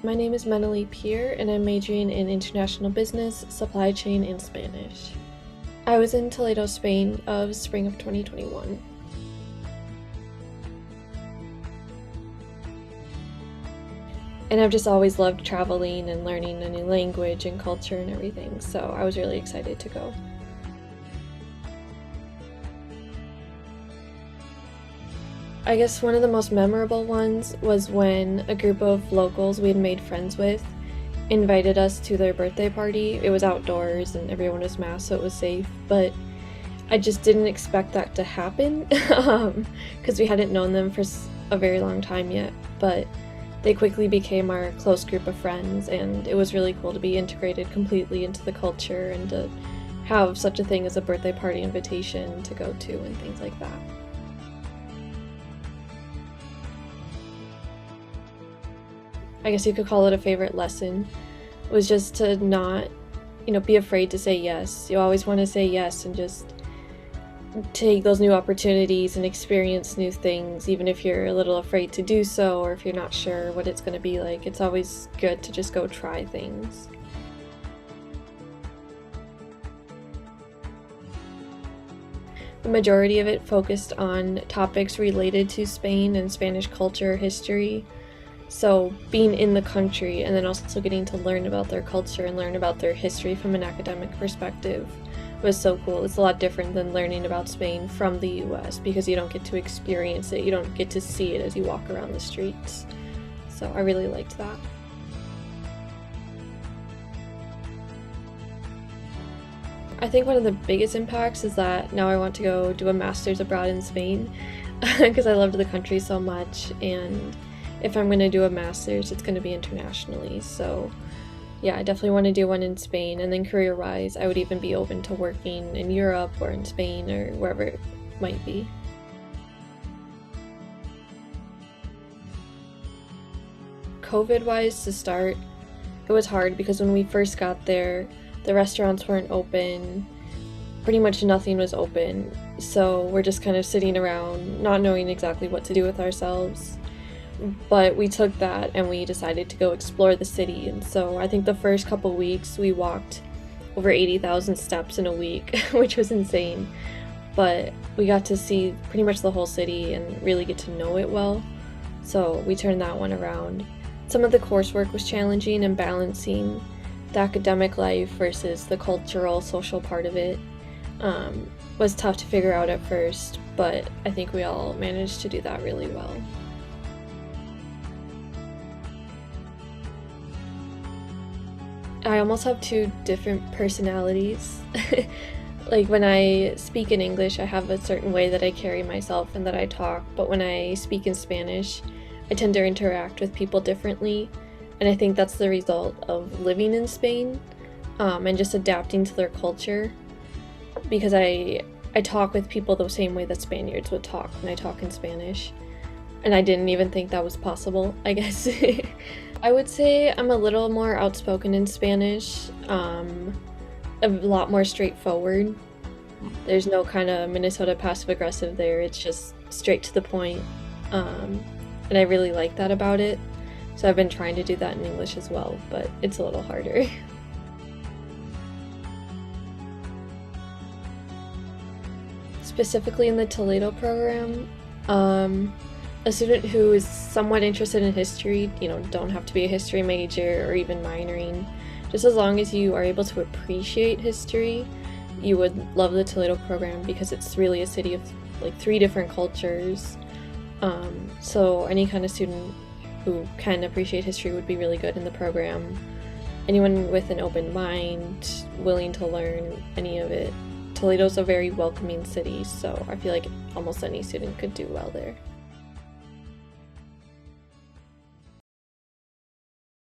My name is Menolly and I'm majoring in international business, supply chain, and Spanish. I was in Toledo, Spain of spring of 2021. And I've just always loved traveling and learning a new language and culture and everything, so I was really excited to go. I guess one of the most memorable ones was when a group of locals we had made friends with invited us to their birthday party. It was outdoors and everyone was masked, so it was safe, but I just didn't expect that to happen because we hadn't known them for a very long time yet, but they quickly became our close group of friends, and it was really cool to be integrated completely into the culture and to have such a thing as a birthday party invitation to go to and things like that. I guess you could call it a favorite lesson, was just to not, be afraid to say yes. You always want to say yes and just take those new opportunities and experience new things, even if you're a little afraid to do so or if you're not sure what it's going to be like. It's always good to just go try things. The majority of it focused on topics related to Spain and Spanish culture, history. So being in the country and then also getting to learn about their culture and learn about their history from an academic perspective was so cool. It's a lot different than learning about Spain from the US because you don't get to experience it, you don't get to see it as you walk around the streets. So I really liked that. I think one of the biggest impacts is that now I want to go do a master's abroad in Spain because I loved the country so much, and if I'm going to do a master's, it's going to be internationally. So yeah, I definitely want to do one in Spain, and then career-wise, I would even be open to working in Europe or in Spain or wherever it might be. COVID-wise, to start, it was hard because when we first got there, the restaurants weren't open, pretty much nothing was open, so we're just kind of sitting around not knowing exactly what to do with ourselves. But we took that and we decided to go explore the city, and so I think the first couple weeks we walked over 80,000 steps in a week, which was insane, but we got to see pretty much the whole city and really get to know it well, so we turned that one around. Some of the coursework was challenging and balancing the academic life versus the cultural, social part of it was tough to figure out at first, but I think we all managed to do that really well. I almost have two different personalities. Like when I speak in English, I have a certain way that I carry myself and that I talk, but when I speak in Spanish, I tend to interact with people differently, and I think that's the result of living in Spain and just adapting to their culture, because I talk with people the same way that Spaniards would talk when I talk in Spanish, and I didn't even think that was possible, I guess. I would say I'm a little more outspoken in Spanish, a lot more straightforward. There's no kind of Minnesota passive-aggressive there, it's just straight to the point, and I really like that about it. So I've been trying to do that in English as well, but it's a little harder. Specifically in the Toledo program, a student who is somewhat interested in history, don't have to be a history major or even minoring. Just as long as you are able to appreciate history, you would love the Toledo program because it's really a city of like 3 different cultures. So any kind of student who can appreciate history would be really good in the program. Anyone with an open mind, willing to learn any of it. Toledo's a very welcoming city, so I feel like almost any student could do well there.